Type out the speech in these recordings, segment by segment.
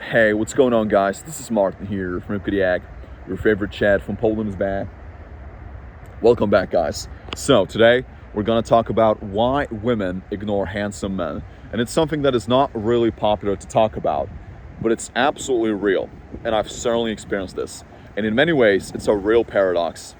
Hey, what's going on, guys? This is Martin here from Insecurity. Your favorite Chad from Poland is back. Welcome back, guys. So today we're gonna talk about why women ignore handsome men, and it's something that is not really popular to talk about, but it's absolutely real, and I've certainly experienced this. And in many ways, it's a real paradox.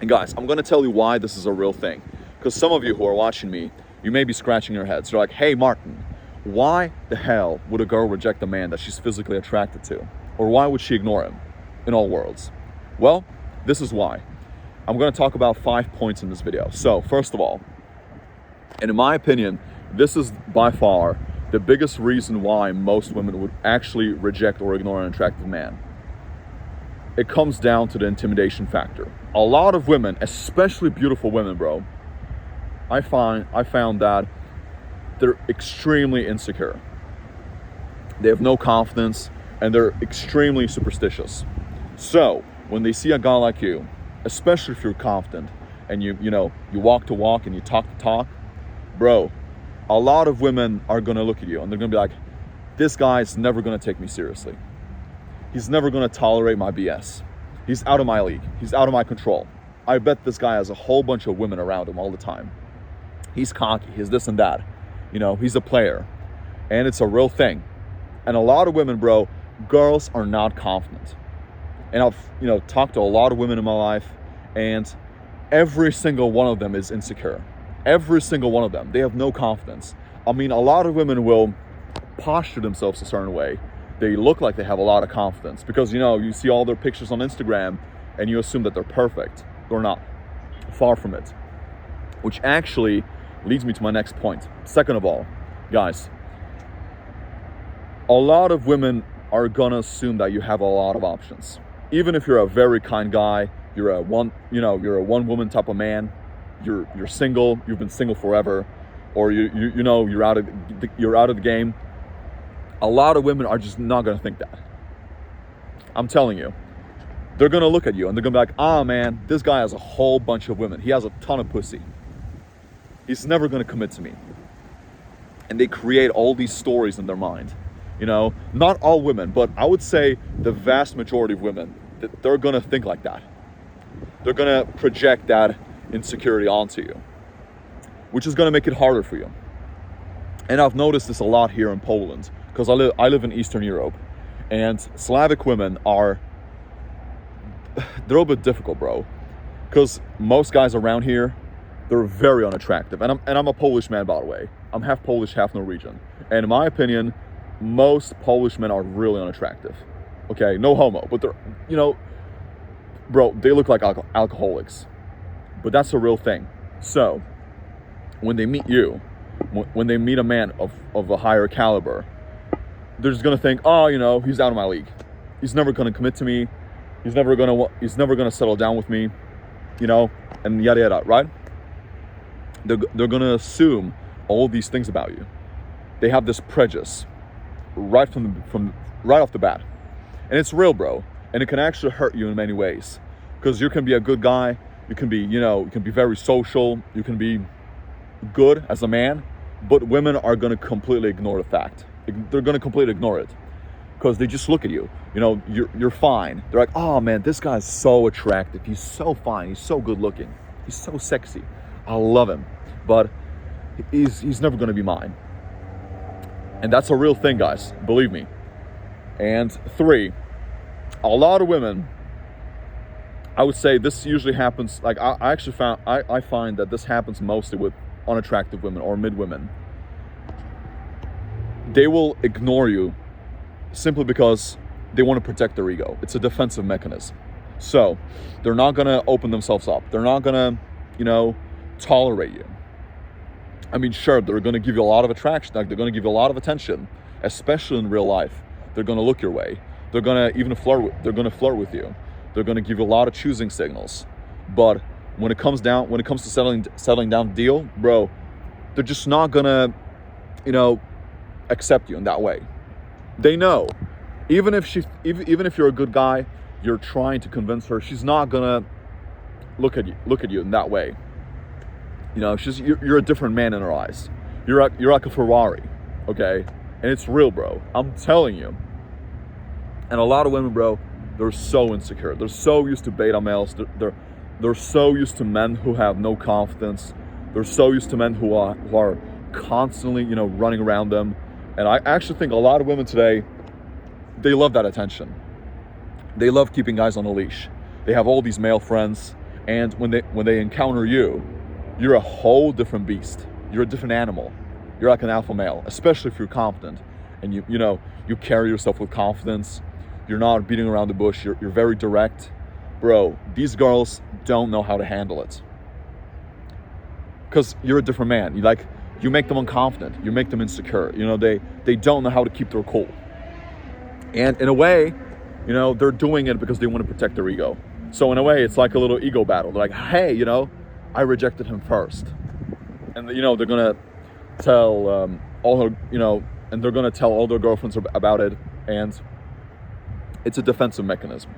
And guys, I'm gonna tell you why this is a real thing, because some of you who are watching me, you may be scratching your heads. You're like, "Hey, Martin, why the hell would a girl reject a man that she's physically attracted to? Or why would she ignore him in all worlds?" Well, this is why. I'm going to talk about 5 points in this video. So, first of all, and in my opinion, this is by far the biggest reason why most women would actually reject or ignore an attractive man. It comes down to the intimidation factor. A lot of women, especially beautiful women, bro, I found that they're extremely insecure. They have no confidence and they're extremely superstitious. So when they see a guy like you, especially if you're confident and you walk to walk and you talk to talk, bro, a lot of women are gonna look at you and they're gonna be like, this guy's never gonna take me seriously. He's never gonna tolerate my BS. He's out of my league. He's out of my control. I bet this guy has a whole bunch of women around him all the time. He's cocky, he's this and that. He's a player, and it's a real thing. And a lot of women, bro, girls are not confident. And I've, talked to a lot of women in my life, and every single one of them is insecure. Every single one of them. They have no confidence. I mean, a lot of women will posture themselves a certain way. They look like they have a lot of confidence because, you see all their pictures on Instagram and you assume that they're perfect. They're not. Far from it. Which actually leads me to my next point. Second of all, guys, a lot of women are gonna assume that you have a lot of options. Even if you're a very kind guy, you're a one woman type of man, you're single, you've been single forever, or you're out of the game. A lot of women are just not gonna think that. I'm telling you. They're gonna look at you and they're gonna be like, "Ah, man, this guy has a whole bunch of women. He has a ton of pussy. He's never going to commit to me." And they create all these stories in their mind. Not all women, but I would say the vast majority of women, that they're going to think like that. They're going to project that insecurity onto you, which is going to make it harder for you. And I've noticed this a lot here in Poland, because I live in Eastern Europe, and Slavic women they're a bit difficult, bro, because most guys around here, they're very unattractive. And I'm a Polish man, by the way. I'm half Polish, half Norwegian. And in my opinion, most Polish men are really unattractive. Okay, no homo, but they're, bro, they look like alcoholics. But that's a real thing. So, when they meet you, when they meet a man of a higher caliber, they're just gonna think, oh, he's out of my league. He's never gonna commit to me. He's never gonna settle down with me, and yada yada, right? They're gonna assume all these things about you. They have this prejudice right right off the bat, and it's real, bro. And it can actually hurt you in many ways, because you can be a good guy, you can be very social, you can be good as a man, but women are gonna completely ignore the fact. They're gonna completely ignore it, because they just look at you. You're fine. They're like, "Oh man, this guy's so attractive. He's so fine. He's so good looking. He's so sexy. I love him, but he's never going to be mine." And that's a real thing, guys. Believe me. And 3, a lot of women, I would say this usually happens, like I find that this happens mostly with unattractive women or mid women. They will ignore you simply because they want to protect their ego. It's a defensive mechanism. So they're not going to open themselves up. They're not going to, tolerate you. I mean, sure, they're going to give you a lot of attraction, like they're going to give you a lot of attention, especially in real life. They're going to look your way. They're going to even flirt with you. They're going to give you a lot of choosing signals. But when it comes to settling down the deal, bro, they're just not going to, accept you in that way. They know, even if you're a good guy, you're trying to convince her, she's not going to look at you in that way. You're a different man in her eyes. You're like a Ferrari, okay? And it's real, bro. I'm telling you. And a lot of women, bro, they're so insecure. They're so used to beta males. They're so used to men who have no confidence. They're so used to men who are constantly, running around them. And I actually think a lot of women today, they love that attention. They love keeping guys on a leash. They have all these male friends, and when they encounter you, you're a whole different beast. You're a different animal. You're like an alpha male, especially if you're confident and you carry yourself with confidence. You're not beating around the bush. You're very direct. Bro, these girls don't know how to handle it. Because you're a different man. You make them unconfident. You make them insecure. They don't know how to keep their cool. And in a way, they're doing it because they want to protect their ego. So in a way, it's like a little ego battle. They're like, hey, I rejected him first. And they're gonna tell and they're gonna tell all their girlfriends about it. And it's a defensive mechanism.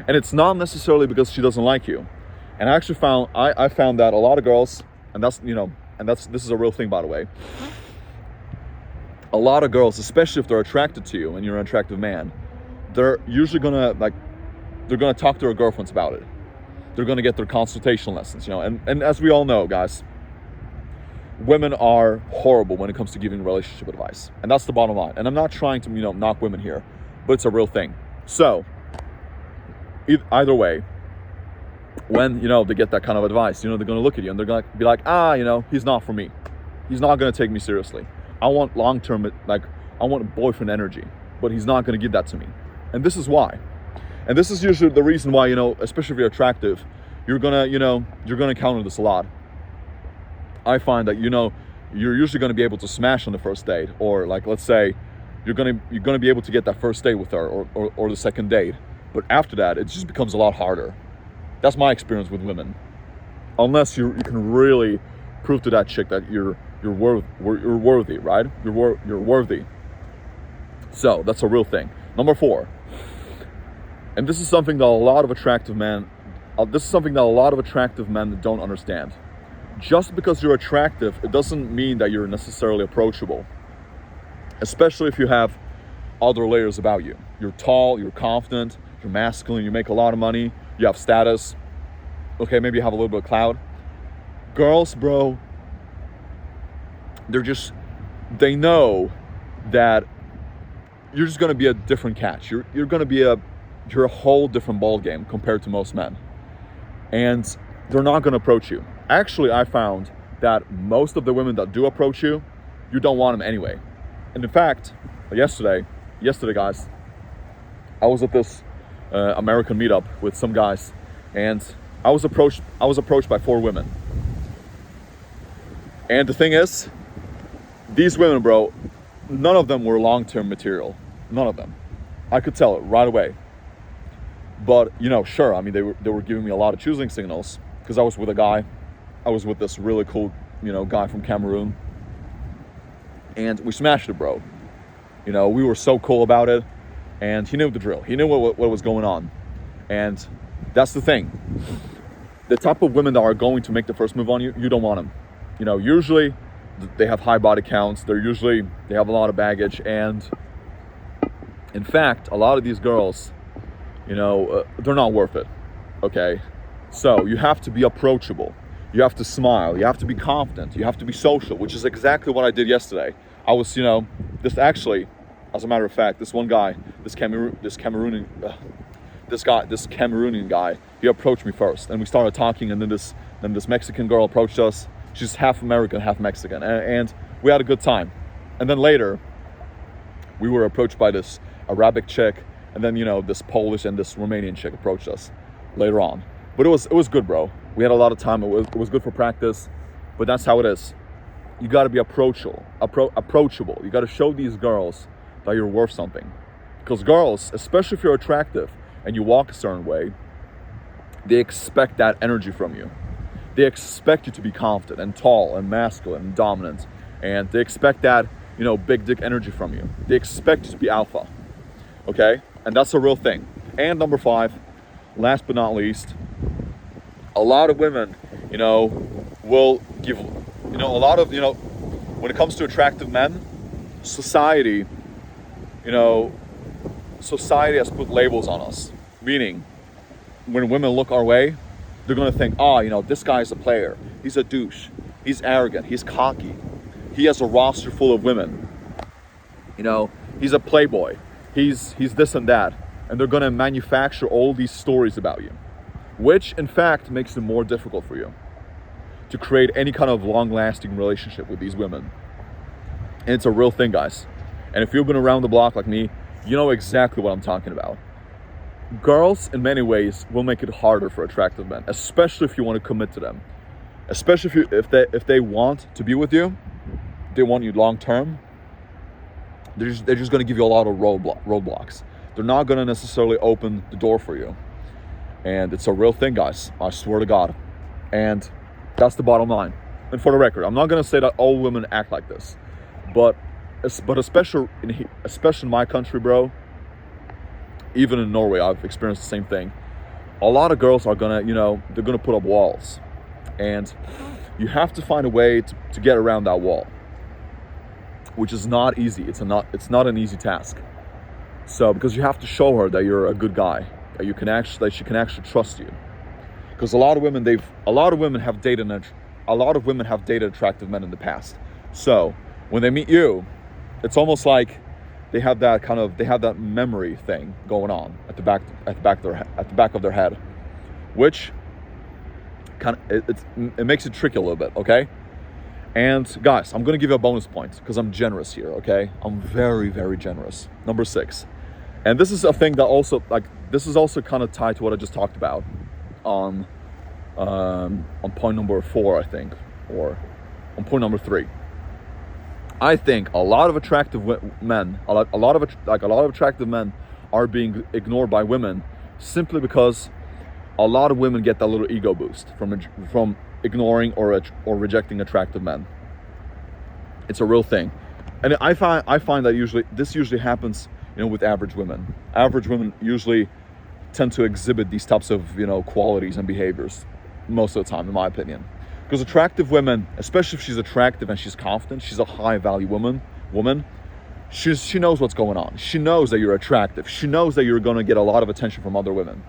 And it's not necessarily because she doesn't like you. And I actually found that a lot of girls, and this is a real thing, by the way. A lot of girls, especially if they're attracted to you and you're an attractive man, they're usually gonna talk to their girlfriends about it. They're gonna get their consultation lessons, and as we all know, guys, women are horrible when it comes to giving relationship advice. And that's the bottom line. And I'm not trying to, knock women here, but it's a real thing. So either way, when they get that kind of advice, they're gonna look at you and they're gonna be like, he's not for me. He's not gonna take me seriously. I want long-term, I want boyfriend energy, but he's not gonna give that to me. And this is why. And this is usually the reason why, especially if you're attractive, you're gonna encounter this a lot. I find that, you're usually gonna be able to smash on the first date, or let's say you're gonna be able to get that first date with her, or the second date. But after that, it just becomes a lot harder. That's my experience with women. Unless you can really prove to that chick that you're worthy, right? You're worthy. So that's a real thing. Number 4, and this is something that a lot of attractive men don't understand. Just because you're attractive, it doesn't mean that you're necessarily approachable. Especially if you have other layers about you. You're tall, you're confident, you're masculine, you make a lot of money, you have status. Okay, maybe you have a little bit of clout. Girls, bro, they know that you're just gonna be a different catch. You're a whole different ball game compared to most men. And they're not gonna approach you. Actually, I found that most of the women that do approach you, you don't want them anyway. And in fact, yesterday, guys, I was at this American meetup with some guys, and I was approached by 4 women. And the thing is, these women, bro, none of them were long-term material. None of them. I could tell it right away. But, sure, they were giving me a lot of choosing signals, because I was with a guy. I was with this really cool, guy from Cameroon. And we smashed it, bro. We were so cool about it. And he knew the drill. He knew what was going on. And that's the thing. The type of women that are going to make the first move on you, you don't want them. Usually they have high body counts. They have a lot of baggage. And in fact, a lot of these girls, they're not worth it. Okay? So you have to be approachable. You have to smile. You have to be confident. You have to be social, which is exactly what I did yesterday. I was, as a matter of fact, this one guy, this Cameroonian guy, he approached me first, and we started talking, and then this Mexican girl approached us. She's half American, half Mexican, and we had a good time. And then later, we were approached by this Arabic chick, and then this Polish and this Romanian chick approached us later on. But it was good, bro. We had a lot of time. It was good for practice, but that's how it is. You got to be approachable. You got to show these girls that you're worth something. Because girls, especially if you're attractive and you walk a certain way, they expect that energy from you. They expect you to be confident and tall and masculine and dominant, and they expect that big dick energy from you. They expect you to be alpha. Okay, and that's a real thing. And number 5, last but not least, a lot of women, will give, a lot of, when it comes to attractive men, society, you know, society has put labels on us, meaning when women look our way, they're gonna think, oh, this guy's a player. He's a douche. He's arrogant. He's cocky. He has a roster full of women. He's a playboy. He's this and that. And they're gonna manufacture all these stories about you, which in fact makes it more difficult for you to create any kind of long-lasting relationship with these women. And it's a real thing, guys. And if you've been around the block like me, you know exactly what I'm talking about. Girls, in many ways, will make it harder for attractive men, especially if you want to commit to them. Especially if they want to be with you, they want you long term. They're just going to give you a lot of roadblocks. They're not going to necessarily open the door for you. And it's a real thing, guys. I swear to God. And that's the bottom line. And for the record, I'm not going to say that all women act like this, but especially in my country, bro. Even in Norway, I've experienced the same thing. A lot of girls are gonna, they're gonna put up walls, and you have to find a way to get around that wall, which is not easy. It's not an easy task. So because you have to show her that you're a good guy, that she can actually trust you. Because a lot of women have dated attractive men in the past. So when they meet you, it's almost like they have that memory thing going on at the back of their head, which it makes it tricky a little bit, okay? And guys, I'm gonna give you a bonus point because I'm generous here, okay? I'm very, very generous. Number 6, and this is a thing that also kind of tied to what I just talked about on point number 4, I think, or on point number 3. I think a lot of attractive men, a lot of attractive men are being ignored by women simply because a lot of women get that little ego boost from ignoring or rejecting attractive men. It's a real thing, and I find that this usually happens, with average women. Average women usually tend to exhibit these types of qualities and behaviors most of the time, in my opinion. Because attractive women, especially if she's attractive and she's confident, she's a high value woman. She knows what's going on. She knows that you're attractive. She knows that you're going to get a lot of attention from other women.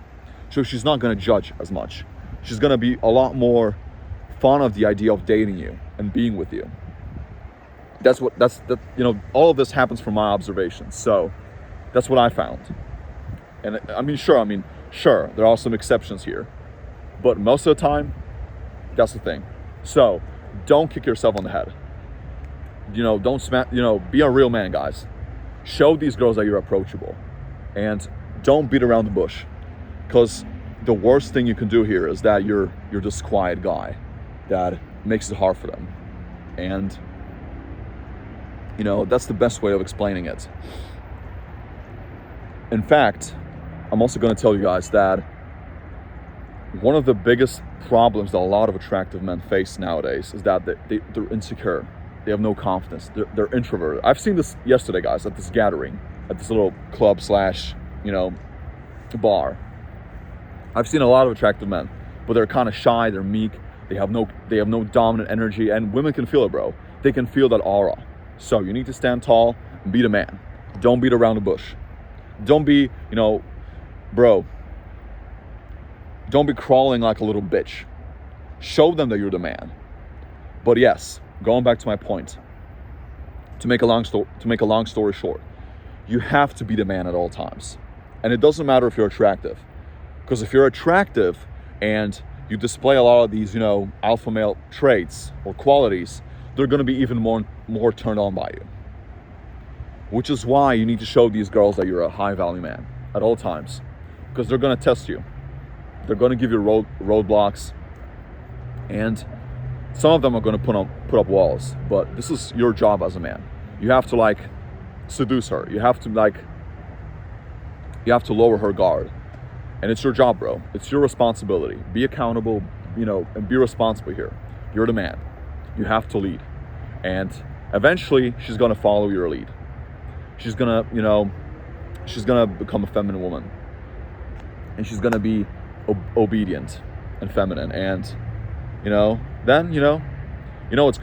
So she's not going to judge as much. She's going to be a lot more fond of the idea of dating you and being with you. All of this happens from my observations. So that's what I found. And sure, there are some exceptions here, but most of the time, that's the thing. So don't kick yourself on the head. Don't smack, be a real man, guys. Show these girls that you're approachable, and don't beat around the bush, because the worst thing you can do here is that you're this quiet guy that makes it hard for them. And that's the best way of explaining it. In fact, I'm also going to tell you guys that one of the biggest problems that a lot of attractive men face nowadays is that they're insecure. They have no confidence. They're introverted. I've seen this yesterday, guys, at this gathering, at this little club / bar. I've seen a lot of attractive men, but they're kind of shy. They're meek. They have no dominant energy, and women can feel it, bro. They can feel that aura. So you need to stand tall and be the man. Don't beat around the bush. Don't be, bro. Don't be crawling like a little bitch. Show them that you're the man. But yes, going back to my point, to make a long story short, you have to be the man at all times. And it doesn't matter if you're attractive. Because if you're attractive and you display a lot of these, alpha male traits or qualities, they're going to be even more turned on by you. Which is why you need to show these girls that you're a high value man at all times. Because they're going to test you. They're going to give you roadblocks, and some of them are going to put up walls. But this is your job as a man. You have to seduce her. You have to lower her guard, and it's your job, bro. It's your responsibility. Be accountable, and be responsible here. You're the man. You have to lead, and eventually she's going to follow your lead. She's gonna become a feminine woman, and she's gonna be obedient and feminine, and then what's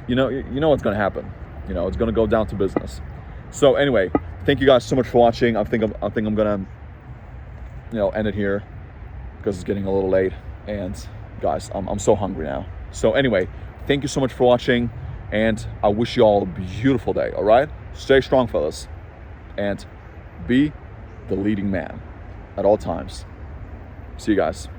gonna happen. It's gonna go down to business. So anyway, thank you guys so much for watching. I think I'm gonna, end it here because it's getting a little late. And guys, I'm so hungry now. So anyway, thank you so much for watching, and I wish you all a beautiful day. All right, stay strong, fellas, and be the leading man at all times. See you guys.